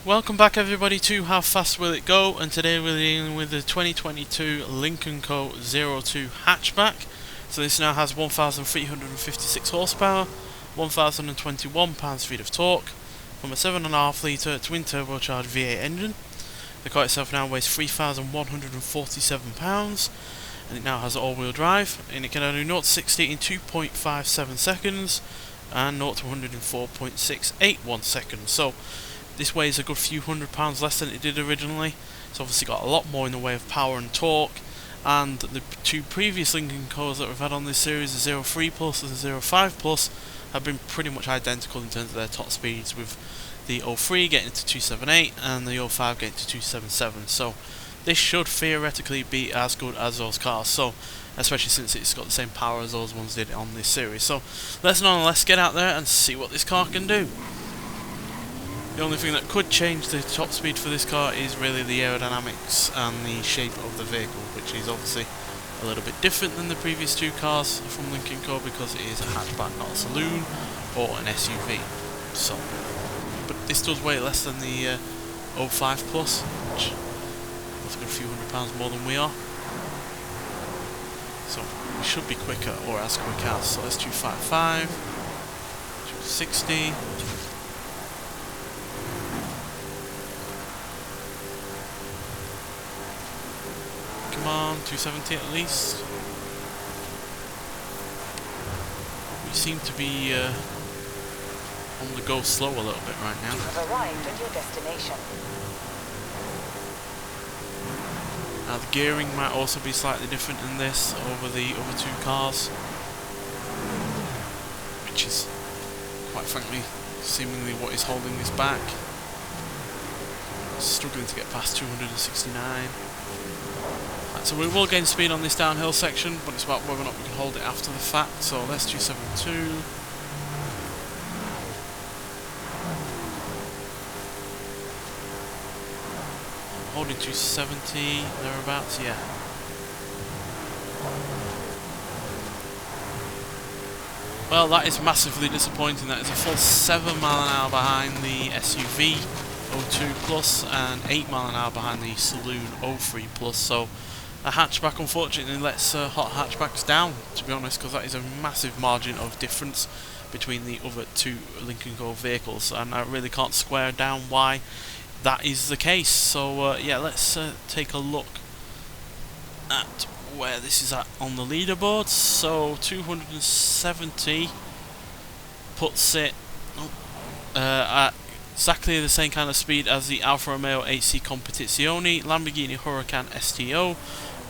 Welcome back everybody to How Fast Will It Go, and today we're dealing with the 2022 Lynk & Co 02 Hatchback. So this now has 1,356 horsepower, 1,021 pounds-feet of torque, from a 7.5 litre twin turbocharged V8 engine. The car itself now weighs 3,147 pounds, and it now has all-wheel drive, and it can do 0 to 60 in 2.57 seconds, and 0 to 100 in 4.681 seconds. So this weighs a good few £100 less than it did originally. It's obviously got a lot more in the way of power and torque, and the two previous Lynk & Co's that we've had on this series, the 03 Plus and the 05 Plus, have been pretty much identical in terms of their top speeds, with the 03 getting to 278 and the 05 getting to 277. So this should theoretically be as good as those cars, so especially since it's got the same power as those ones did on this series. So let's nonetheless get out there and see what this car can do. The only thing that could change the top speed for this car is really the aerodynamics and the shape of the vehicle, which is obviously a little bit different than the previous two cars from Lynk & Co because it is a hatchback, not a saloon or an SUV. So, but this does weigh less than the 05 Plus, which is a few £100 more than we are. So we should be quicker, or as quick as. So let's 255, 260. Come on, 270 at least. We seem to be on the go slow a little bit right now. You have arrived at your destination. Now the gearing might also be slightly different in this over the other two cars, which is, quite frankly, seemingly what is holding this back. Struggling to get past 269. So we will gain speed on this downhill section, but it's about whether or not we can hold it after the fact. So let's 272. Holding 270, thereabouts, yeah. Well, that is massively disappointing. That is a full 7 mile an hour behind the SUV 02 Plus and 8 mile an hour behind the Saloon 03 Plus. So a hatchback unfortunately lets hot hatchbacks down, to be honest, because that is a massive margin of difference between the other two Lynk & Co vehicles, and I really can't square down why that is the case. So yeah, let's take a look at where this is at on the leaderboard. So 270 puts it at exactly the same kind of speed as the Alfa Romeo 8C Competizione, Lamborghini Huracan STO,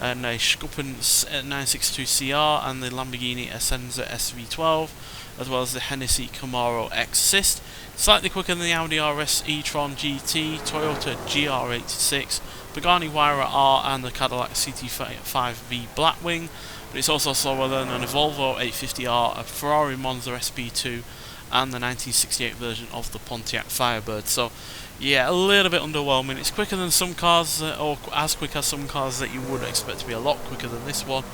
and a Schuppen 962CR, and the Lamborghini Essenza SV12, as well as the Hennessy Camaro X Assist. Slightly quicker than the Audi RS e-tron GT, Toyota GR86, Pagani Huayra R, and the Cadillac CT5V Blackwing, but it's also slower than a Volvo 850R, a Ferrari Monza SP2, and the 1968 version of the Pontiac Firebird. So yeah, a little bit underwhelming. It's quicker than some cars, or as quick as some cars that you would expect to be a lot quicker than this one,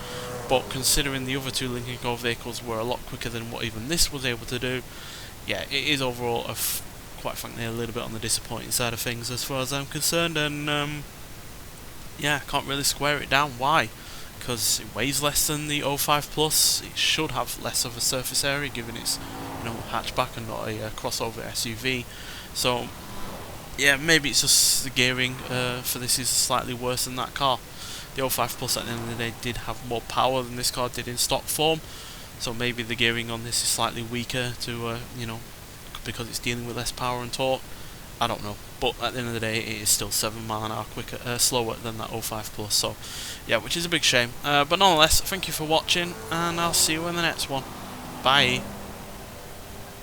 but considering the other two Lynk & Co vehicles were a lot quicker than what even this was able to do, yeah, it is overall quite frankly a little bit on the disappointing side of things as far as I'm concerned. And yeah, can't really square it down. Why? Because it weighs less than the 05 Plus. It should have less of a surface area, given it's, you know, hatchback and not a crossover SUV. So yeah, maybe it's just the gearing for this is slightly worse than that car. The 05 Plus at the end of the day did have more power than this car did in stock form, so maybe the gearing on this is slightly weaker to you know, because it's dealing with less power and torque. I don't know, but at the end of the day it is still 7 mile an hour quicker, slower than that 05 Plus. So yeah, which is a big shame. But nonetheless, thank you for watching, and I'll see you in the next one. Bye.